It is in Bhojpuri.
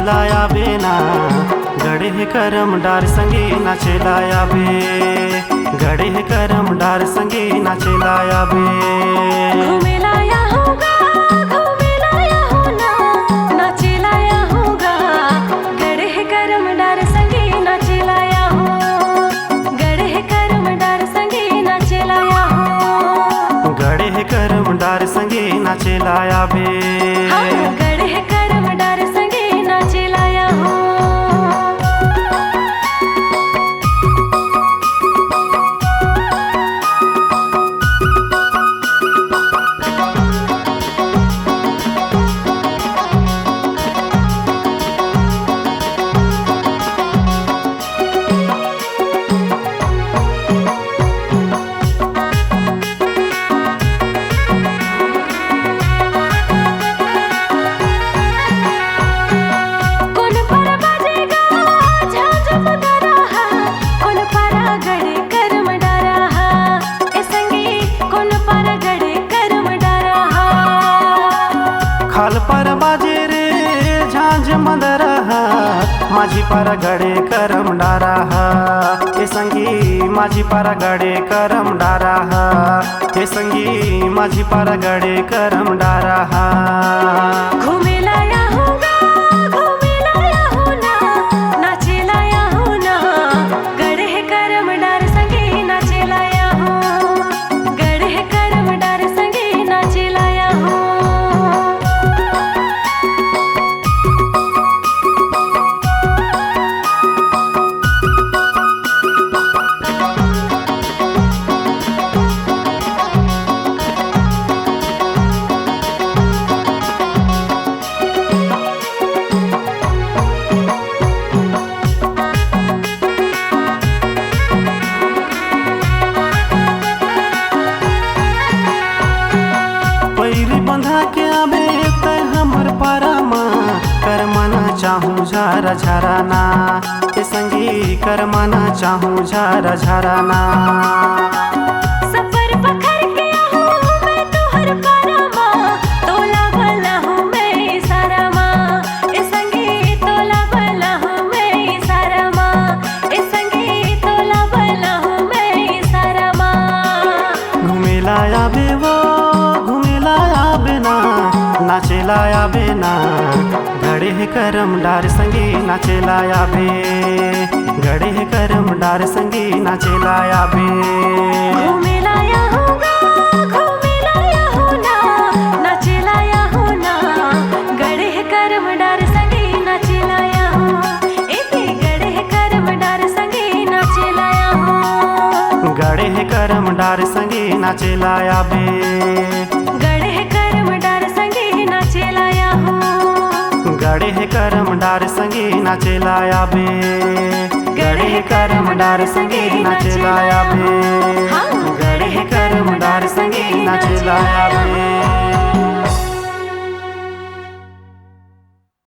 नाचेलाया बेना गड़े करम डार संगे नाचेलाया बे गड़े करम डार संगे नाचेलाया बे घूमेलाया होगा घूमेलाया होना नाचेलाया होगा गड़े करम डार संगे नाचेलाया हो गड़े करम डार संगे नाचेलाया हो गड़े करम डार संगे नाचेलाया बे हाँ, गड़े करम डार संगे नाचेलाया हो खाल पर बाजे रे झांझ मंदरहा माझी पर गड़े करम डारा ए संगी माझी पर गड़े करम डारा ए संगी माझी पर गड़े करम डारा घूमेलाया होगा घूमेलाया होना नाचेलाया होना गड़े करम डार संगे नाचेलाया हो गड़े करम डार संगे नाचेलाया हो बंधा के आबे ते हमर पारामा कर मना चाहूँ झारा झराना ए संगी कर मना चाहूँ झारा झराना सफर पखर के आहूँ मैं तोहर पारामा तोला भला हूँ मैं सारा माँ ए संगी तोला भला हूँ मैं सारा माँ ए संगी तोला भला हूँ मैं सारा माँ घूमेलाया बे वो घूमेलाया बेना नाचेलाया बेना गड़े करम डार संगे नाचेलाया बे गड़े करम डार संगे नाचेलाया बे घूमेलाया होगा घूमेलाया होना नाचेलाया होना गड़े करम डार संगे नाचेलाया हो एते गड़े करम डार संगे नाचेलाया हो गड़े करम डार संगे नाचेलाया बे गड़े करम डार संगे नाचेलाया हो गड़े करम डार संगे नाचेलाया बे गड़े करम डार संगे नाचेलाया बे गड़े करम डार संगे नाचेलाया बे।